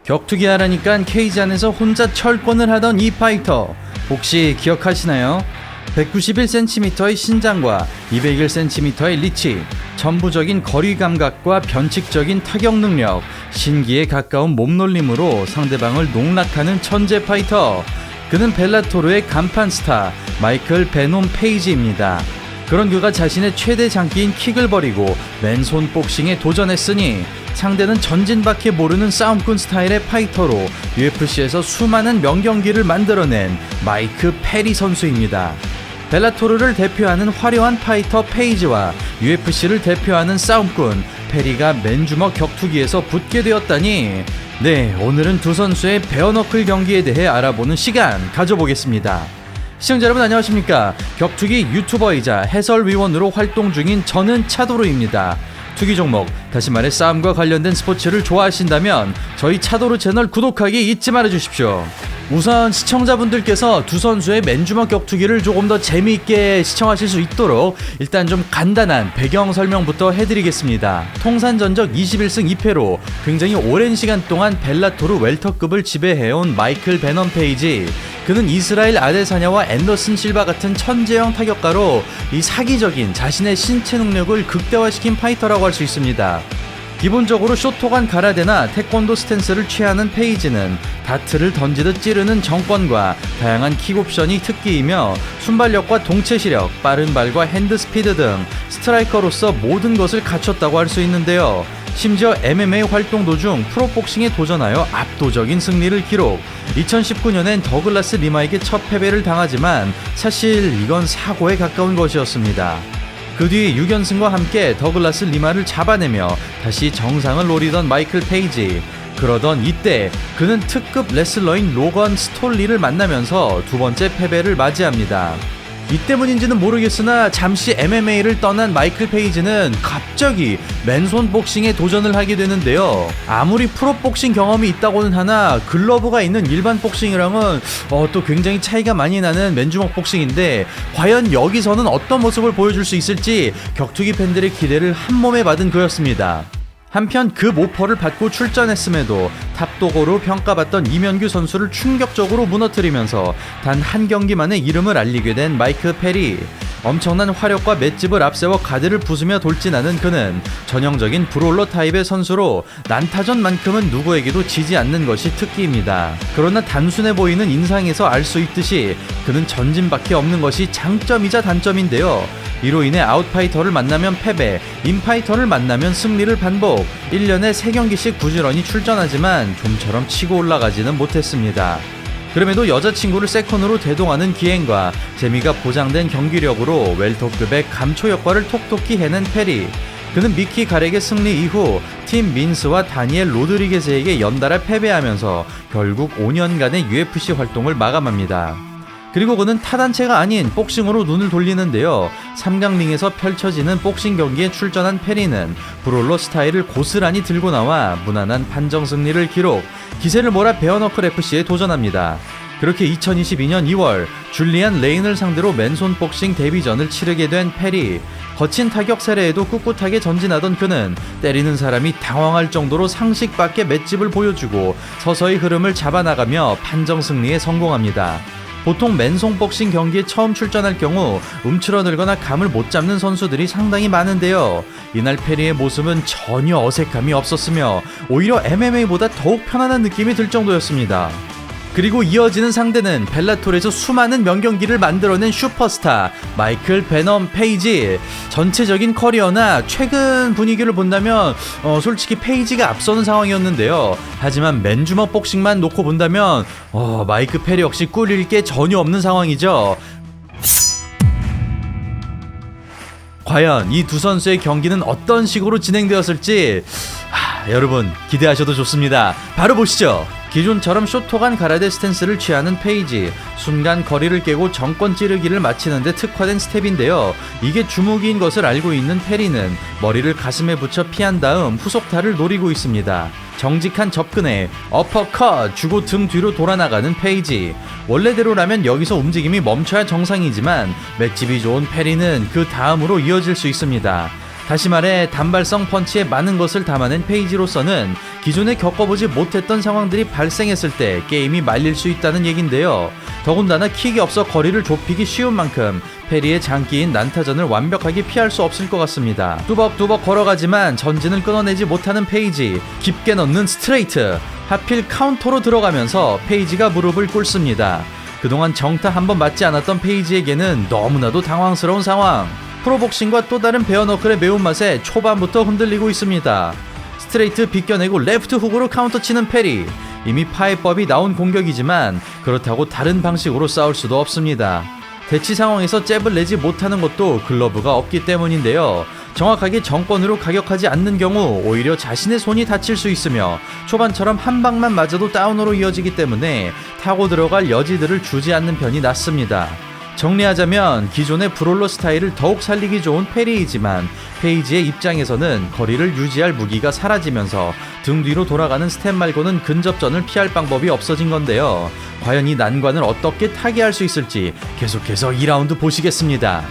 격투기 하라니까 케이지 안에서 혼자 철권을 하던 이 파이터, 혹시 기억하시나요? 191cm의 신장과 201cm의 리치, 전부적인 거리 감각과 변칙적인 타격 능력, 신기에 가까운 몸놀림으로 상대방을 농락하는 천재 파이터. 그는 벨라토르의 간판 스타 마이클 베놈 페이지입니다. 그런 그가 자신의 최대 장기인 킥을 버리고 맨손 복싱에 도전했으니 상대는 전진밖에 모르는 싸움꾼 스타일의 파이터로 UFC에서 수많은 명경기를 만들어낸 마이크 페리 선수입니다. 벨라토르를 대표하는 화려한 파이터 페이지와 UFC를 대표하는 싸움꾼 페리가 맨주먹 격투기에서 붙게 되었다니, 네, 오늘은 두 선수의 베어너클 경기에 대해 알아보는 시간 가져보겠습니다. 시청자 여러분 안녕하십니까? 격투기 유튜버이자 해설위원으로 활동 중인 저는 차도르입니다. 투기 종목, 다시 말해 싸움과 관련된 스포츠를 좋아하신다면 저희 차도르 채널 구독하기 잊지 말아주십시오. 우선 시청자분들께서 두 선수의 맨주먹 격투기를 조금 더 재미있게 시청하실 수 있도록 일단 좀 간단한 배경 설명부터 해드리겠습니다. 통산전적 21승 2패로 굉장히 오랜 시간 동안 벨라토르 웰터급을 지배해온 마이클 베넌 페이지. 그는 이스라엘 아데사냐와 앤더슨 실바 같은 천재형 타격가로 이 사기적인 자신의 신체 능력을 극대화시킨 파이터라고 할 수 있습니다. 기본적으로 쇼토간 가라데나 태권도 스탠스를 취하는 페이지는 다트를 던지듯 찌르는 정권과 다양한 킥옵션이 특기이며 순발력과 동체 시력, 빠른 발과 핸드 스피드 등 스트라이커로서 모든 것을 갖췄다고 할 수 있는데요. 심지어 MMA 활동 도중 프로복싱에 도전하여 압도적인 승리를 기록. 2019년엔 더글라스 리마에게 첫 패배를 당하지만 사실 이건 사고에 가까운 것이었습니다. 그 뒤 6연승과 함께 더글라스 리마를 잡아내며 다시 정상을 노리던 마이클 페이지. 그러던 이때 그는 특급 레슬러인 로건 스톨리를 만나면서 두 번째 패배를 맞이합니다. 이 때문인지는 모르겠으나 잠시 MMA를 떠난 마이클 페이지는 갑자기 맨손 복싱에 도전을 하게 되는데요. 아무리 프로복싱 경험이 있다고는 하나 글러브가 있는 일반 복싱이랑은 또 굉장히 차이가 많이 나는 맨주먹 복싱인데, 과연 여기서는 어떤 모습을 보여줄 수 있을지 격투기 팬들의 기대를 한몸에 받은 그였습니다. 한편 그 모퍼를 받고 출전했음에도 탑도거로 평가받던 이면규 선수를 충격적으로 무너뜨리면서 단 한 경기만에 이름을 알리게 된 마이크 페리. 엄청난 화력과 맷집을 앞세워 가드를 부수며 돌진하는 그는 전형적인 브롤러 타입의 선수로 난타전만큼은 누구에게도 지지 않는 것이 특기입니다. 그러나 단순해 보이는 인상에서 알 수 있듯이 그는 전진밖에 없는 것이 장점이자 단점인데요. 이로 인해 아웃파이터를 만나면 패배, 인파이터를 만나면 승리를 반복, 1년에 3경기씩 부지런히 출전하지만 좀처럼 치고 올라가지는 못했습니다. 그럼에도 여자친구를 세컨으로 대동하는 기행과 재미가 보장된 경기력으로 웰터급의 감초 역할을 톡톡히 해낸 페리. 그는 미키 가렉의 승리 이후 팀 민스와 다니엘 로드리게스에게 연달아 패배하면서 결국 5년간의 UFC 활동을 마감합니다. 그리고 그는 타단체가 아닌 복싱으로 눈을 돌리는데요. 3강링에서 펼쳐지는 복싱 경기에 출전한 페리는 브롤러 스타일을 고스란히 들고 나와 무난한 판정 승리를 기록, 기세를 몰아 베어너클 FC에 도전합니다. 그렇게 2022년 2월 줄리안 레인을 상대로 맨손 복싱 데뷔전을 치르게 된 페리. 거친 타격 세례에도 꿋꿋하게 전진하던 그는 때리는 사람이 당황할 정도로 상식 밖의 맷집을 보여주고 서서히 흐름을 잡아나가며 판정 승리에 성공합니다. 보통 맨손 복싱 경기에 처음 출전할 경우 움츠러들거나 감을 못 잡는 선수들이 상당히 많은데요. 이날 페리의 모습은 전혀 어색함이 없었으며 오히려 MMA보다 더욱 편안한 느낌이 들 정도였습니다. 그리고 이어지는 상대는 벨라토르에서 수많은 명경기를 만들어낸 슈퍼스타 마이클 베넘 페이지. 전체적인 커리어나 최근 분위기를 본다면 솔직히 페이지가 앞서는 상황이었는데요. 하지만 맨주먹 복싱만 놓고 본다면 마이크 페리 역시 꿀릴 게 전혀 없는 상황이죠. 과연 이 두 선수의 경기는 어떤 식으로 진행되었을지 여러분 기대하셔도 좋습니다. 바로 보시죠. 기존처럼 쇼토간 가라데 스탠스를 취하는 페이지. 순간 거리를 깨고 정권 찌르기를 마치는데 특화된 스텝인데요. 이게 주무기인 것을 알고 있는 페리는 머리를 가슴에 붙여 피한 다음 후속타를 노리고 있습니다. 정직한 접근에 어퍼컷 주고 등 뒤로 돌아나가는 페이지. 원래대로라면 여기서 움직임이 멈춰야 정상이지만 맷집이 좋은 페리는 그 다음으로 이어질 수 있습니다. 다시 말해 단발성 펀치에 많은 것을 담아낸 페이지로서는 기존에 겪어보지 못했던 상황들이 발생했을 때 게임이 말릴 수 있다는 얘긴데요. 더군다나 킥이 없어 거리를 좁히기 쉬운 만큼 페리의 장기인 난타전을 완벽하게 피할 수 없을 것 같습니다. 뚜벅뚜벅 걸어가지만 전진을 끊어내지 못하는 페이지, 깊게 넣는 스트레이트, 하필 카운터로 들어가면서 페이지가 무릎을 꿇습니다. 그동안 정타 한번 맞지 않았던 페이지에게는 너무나도 당황스러운 상황. 프로복싱과 또 다른 베어너클의 매운맛에 초반부터 흔들리고 있습니다. 스트레이트 비껴내고 레프트 훅으로 카운터 치는 페리. 이미 파해법이 나온 공격이지만 그렇다고 다른 방식으로 싸울 수도 없습니다. 대치 상황에서 잽을 내지 못하는 것도 글러브가 없기 때문인데요. 정확하게 정권으로 가격하지 않는 경우 오히려 자신의 손이 다칠 수 있으며 초반처럼 한 방만 맞아도 다운으로 이어지기 때문에 타고 들어갈 여지들을 주지 않는 편이 낫습니다. 정리하자면 기존의 브롤러 스타일을 더욱 살리기 좋은 페리이지만 페이지의 입장에서는 거리를 유지할 무기가 사라지면서 등 뒤로 돌아가는 스텝 말고는 근접전을 피할 방법이 없어진 건데요. 과연 이 난관을 어떻게 타개할 수 있을지 계속해서 2라운드 보시겠습니다.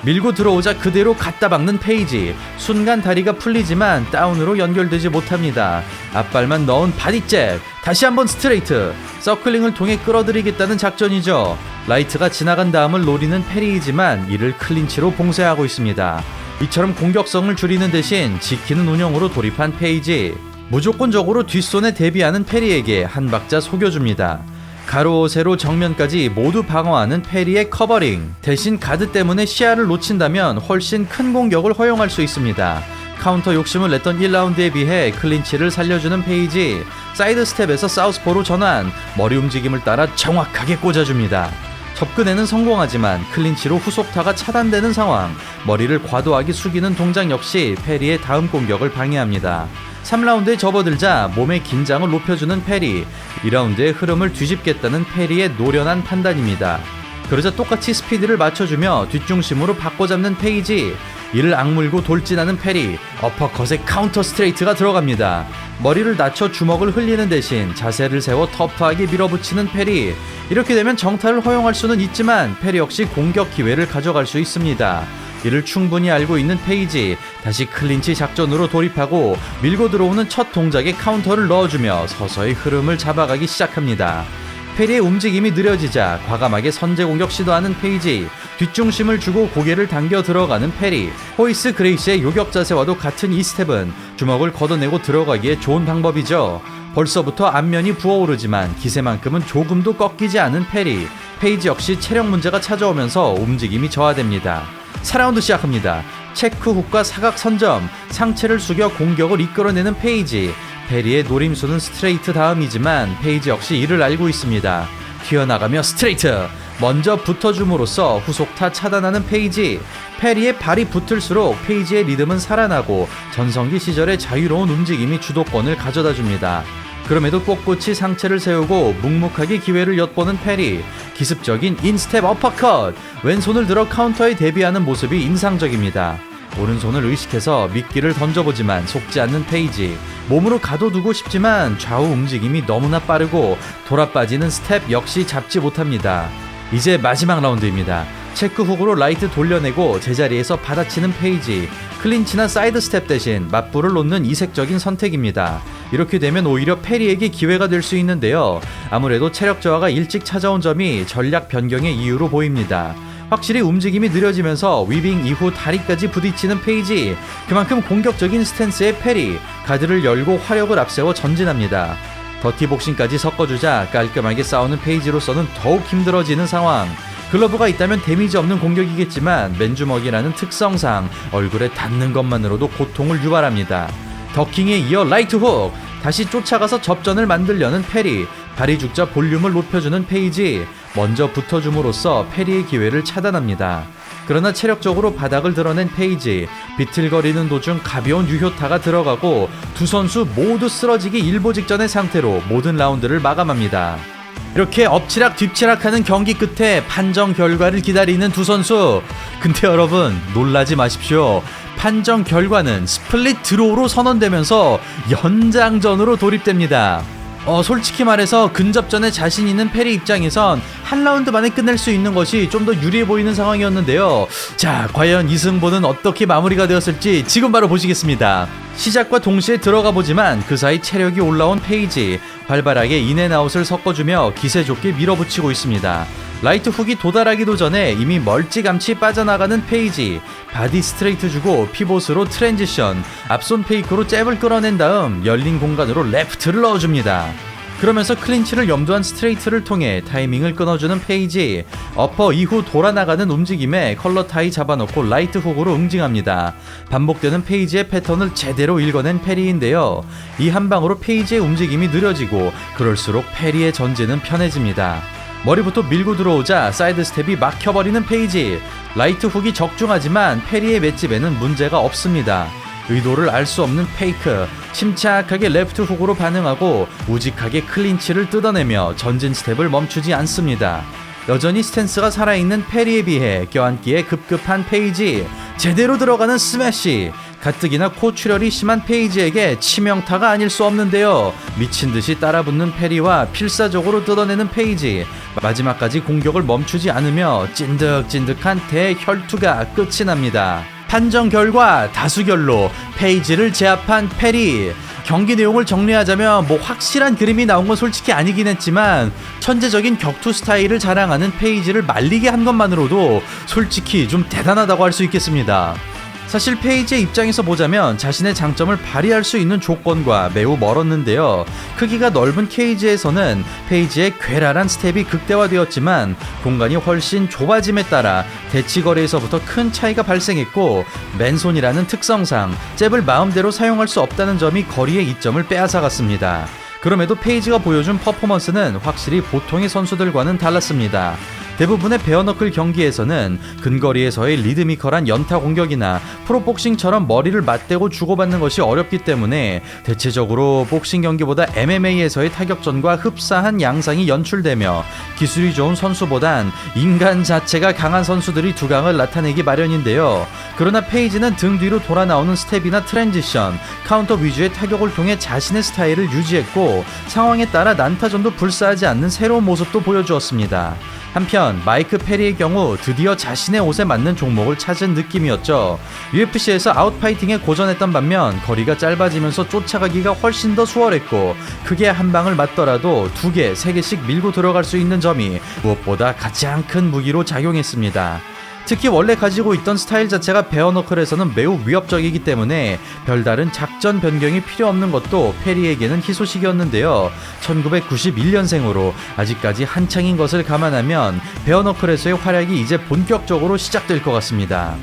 밀고 들어오자 그대로 갖다 박는 페이지. 순간 다리가 풀리지만 다운으로 연결되지 못합니다. 앞발만 넣은 바디잽. 다시 한번 스트레이트. 서클링을 통해 끌어들이겠다는 작전이죠. 라이트가 지나간 다음을 노리는 페리이지만 이를 클린치로 봉쇄하고 있습니다. 이처럼 공격성을 줄이는 대신 지키는 운영으로 돌입한 페이지. 무조건적으로 뒷손에 대비하는 페리에게 한 박자 속여줍니다. 가로, 세로, 정면까지 모두 방어하는 페리의 커버링. 대신 가드 때문에 시야를 놓친다면 훨씬 큰 공격을 허용할 수 있습니다. 카운터 욕심을 냈던 1라운드에 비해 클린치를 살려주는 페이지. 사이드 스텝에서 사우스포로 전환. 머리 움직임을 따라 정확하게 꽂아줍니다. 접근에는 성공하지만 클린치로 후속타가 차단되는 상황. 머리를 과도하게 숙이는 동작 역시 페리의 다음 공격을 방해합니다. 3라운드에 접어들자 몸의 긴장을 높여주는 페리. 2라운드의 흐름을 뒤집겠다는 페리의 노련한 판단입니다. 그러자 똑같이 스피드를 맞춰주며 뒷중심으로 바꿔잡는 페이지. 이를 악물고 돌진하는 페리. 어퍼컷에 카운터 스트레이트가 들어갑니다. 머리를 낮춰 주먹을 흘리는 대신 자세를 세워 터프하게 밀어붙이는 페리. 이렇게 되면 정타를 허용할 수는 있지만 페리 역시 공격 기회를 가져갈 수 있습니다. 이를 충분히 알고 있는 페이지. 다시 클린치 작전으로 돌입하고 밀고 들어오는 첫 동작에 카운터를 넣어주며 서서히 흐름을 잡아가기 시작합니다. 페리의 움직임이 느려지자 과감하게 선제 공격 시도하는 페이지. 뒷중심을 주고 고개를 당겨 들어가는 페리. 호이스 그레이시의 요격 자세와도 같은 이 스텝은 주먹을 걷어내고 들어가기에 좋은 방법이죠. 벌써부터 안면이 부어오르지만 기세만큼은 조금도 꺾이지 않은 페리. 페이지 역시 체력 문제가 찾아오면서 움직임이 저하됩니다. 4라운드 시작합니다. 체크 훅과 사각 선점, 상체를 숙여 공격을 이끌어내는 페이지. 페리의 노림수는 스트레이트 다음이지만 페이지 역시 이를 알고 있습니다. 튀어나가며 스트레이트. 먼저 붙어줌으로써 후속타 차단하는 페이지. 페리의 발이 붙을수록 페이지의 리듬은 살아나고 전성기 시절의 자유로운 움직임이 주도권을 가져다줍니다. 그럼에도 꼿꼿이 상체를 세우고 묵묵하게 기회를 엿보는 페리. 기습적인 인스텝 어퍼컷. 왼손을 들어 카운터에 대비하는 모습이 인상적입니다. 오른손을 의식해서 미끼를 던져보지만 속지 않는 페이지. 몸으로 가둬두고 싶지만 좌우 움직임이 너무나 빠르고 돌아빠지는 스텝 역시 잡지 못합니다. 이제 마지막 라운드입니다. 체크 훅으로 라이트 돌려내고 제자리에서 받아치는 페이지. 클린치나 사이드 스텝 대신 맞불을 놓는 이색적인 선택입니다. 이렇게 되면 오히려 페리에게 기회가 될 수 있는데요. 아무래도 체력 저하가 일찍 찾아온 점이 전략 변경의 이유로 보입니다. 확실히 움직임이 느려지면서 위빙 이후 다리까지 부딪히는 페이지. 그만큼 공격적인 스탠스의 페리. 가드를 열고 화력을 앞세워 전진합니다. 더티복싱까지 섞어주자 깔끔하게 싸우는 페이지로서는 더욱 힘들어지는 상황. 글러브가 있다면 데미지 없는 공격이겠지만 맨주먹이라는 특성상 얼굴에 닿는 것만으로도 고통을 유발합니다. 더킹에 이어 라이트 훅. 다시 쫓아가서 접전을 만들려는 페리. 발이 죽자 볼륨을 높여주는 페이지. 먼저 붙어줌으로써 페리의 기회를 차단합니다. 그러나 체력적으로 바닥을 드러낸 페이지. 비틀거리는 도중 가벼운 유효타가 들어가고 두 선수 모두 쓰러지기 일보 직전의 상태로 모든 라운드를 마감합니다. 이렇게 엎치락 뒤치락하는 경기 끝에 판정 결과를 기다리는 두 선수. 근데 여러분 놀라지 마십시오. 판정 결과는 스플릿 드로우로 선언되면서 연장전으로 돌입됩니다. 솔직히 말해서 근접전에 자신 있는 페리 입장에선 한 라운드 만에 끝낼 수 있는 것이 좀 더 유리해 보이는 상황이었는데요. 자, 과연 이 승부는 어떻게 마무리가 되었을지 지금 바로 보시겠습니다. 시작과 동시에 들어가 보지만 그 사이 체력이 올라온 페이지, 활발하게 인앤아웃을 섞어주며 기세 좋게 밀어붙이고 있습니다. 라이트 훅이 도달하기도 전에 이미 멀찌감치 빠져나가는 페이지, 바디 스트레이트 주고 피봇으로 트랜지션, 앞손 페이크로 잽을 끌어낸 다음 열린 공간으로 레프트를 넣어줍니다. 그러면서 클린치를 염두한 스트레이트를 통해 타이밍을 끊어주는 페이지, 어퍼 이후 돌아나가는 움직임에 컬러 타이 잡아놓고 라이트 훅으로 응징합니다. 반복되는 페이지의 패턴을 제대로 읽어낸 페리인데요. 이 한 방으로 페이지의 움직임이 느려지고 그럴수록 페리의 전진은 편해집니다. 머리부터 밀고 들어오자 사이드 스텝이 막혀버리는 페이지, 라이트 훅이 적중하지만 페리의 맷집에는 문제가 없습니다. 의도를 알 수 없는 페이크, 침착하게 레프트 훅으로 반응하고 우직하게 클린치를 뜯어내며 전진 스텝을 멈추지 않습니다. 여전히 스탠스가 살아있는 페리에 비해 껴안기에 급급한 페이지, 제대로 들어가는 스매시, 가뜩이나 코출혈이 심한 페이지에게 치명타가 아닐 수 없는데요. 미친듯이 따라붙는 페리와 필사적으로 뜯어내는 페이지, 마지막까지 공격을 멈추지 않으며 찐득찐득한 대혈투가 끝이 납니다. 판정 결과 다수결로 페이지를 제압한 페리. 경기 내용을 정리하자면 확실한 그림이 나온 건 솔직히 아니긴 했지만 천재적인 격투 스타일을 자랑하는 페이지를 말리게 한 것만으로도 솔직히 좀 대단하다고 할 수 있겠습니다. 사실 페이지의 입장에서 보자면 자신의 장점을 발휘할 수 있는 조건과 매우 멀었는데요. 크기가 넓은 케이지에서는 페이지의 괴랄한 스텝이 극대화되었지만 공간이 훨씬 좁아짐에 따라 대치거리에서부터 큰 차이가 발생했고, 맨손이라는 특성상 잽을 마음대로 사용할 수 없다는 점이 거리의 이점을 빼앗아갔습니다. 그럼에도 페이지가 보여준 퍼포먼스는 확실히 보통의 선수들과는 달랐습니다. 대부분의 베어너클 경기에서는 근거리에서의 리드미컬한 연타 공격이나 프로복싱처럼 머리를 맞대고 주고받는 것이 어렵기 때문에 대체적으로 복싱 경기보다 MMA에서의 타격전과 흡사한 양상이 연출되며 기술이 좋은 선수보단 인간 자체가 강한 선수들이 두강을 나타내기 마련인데요. 그러나 페이지는 등 뒤로 돌아 나오는 스텝이나 트랜지션, 카운터 위주의 타격을 통해 자신의 스타일을 유지했고 상황에 따라 난타전도 불사하지 않는 새로운 모습도 보여주었습니다. 한편 마이크 페리의 경우 드디어 자신의 옷에 맞는 종목을 찾은 느낌이었죠. UFC에서 아웃파이팅에 고전했던 반면 거리가 짧아지면서 쫓아가기가 훨씬 더 수월했고, 크게 한 방을 맞더라도 2개, 3개씩 밀고 들어갈 수 있는 점이 무엇보다 가장 큰 무기로 작용했습니다. 특히 원래 가지고 있던 스타일 자체가 베어너클에서는 매우 위협적이기 때문에 별다른 작전 변경이 필요 없는 것도 페리에게는 희소식이었는데요. 1991년생으로 아직까지 한창인 것을 감안하면 베어너클에서의 활약이 이제 본격적으로 시작될 것 같습니다.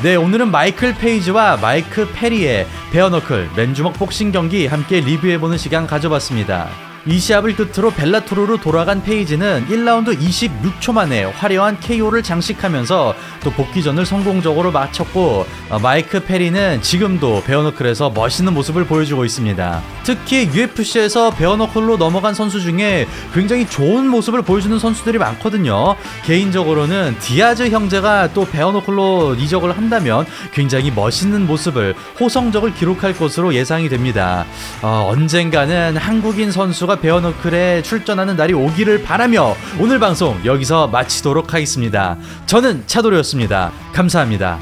네, 오늘은 마이클 페이지와 마이크 페리의 베어너클 맨주먹 복싱 경기 함께 리뷰해보는 시간 가져봤습니다. 이 시합을 끝으로 벨라토르로 돌아간 페이지는 1라운드 26초 만에 화려한 KO를 장식하면서 또 복귀전을 성공적으로 마쳤고, 마이크 페리는 지금도 베어너클에서 멋있는 모습을 보여주고 있습니다. 특히 UFC에서 베어너클로 넘어간 선수 중에 굉장히 좋은 모습을 보여주는 선수들이 많거든요. 개인적으로는 디아즈 형제가 또 베어너클로 이적을 한다면 굉장히 멋있는 모습을, 호성적을 기록할 것으로 예상이 됩니다. 언젠가는 한국인 선수가 베어너클에 출전하는 날이 오기를 바라며 오늘 방송 여기서 마치도록 하겠습니다. 저는 차도로였습니다. 감사합니다.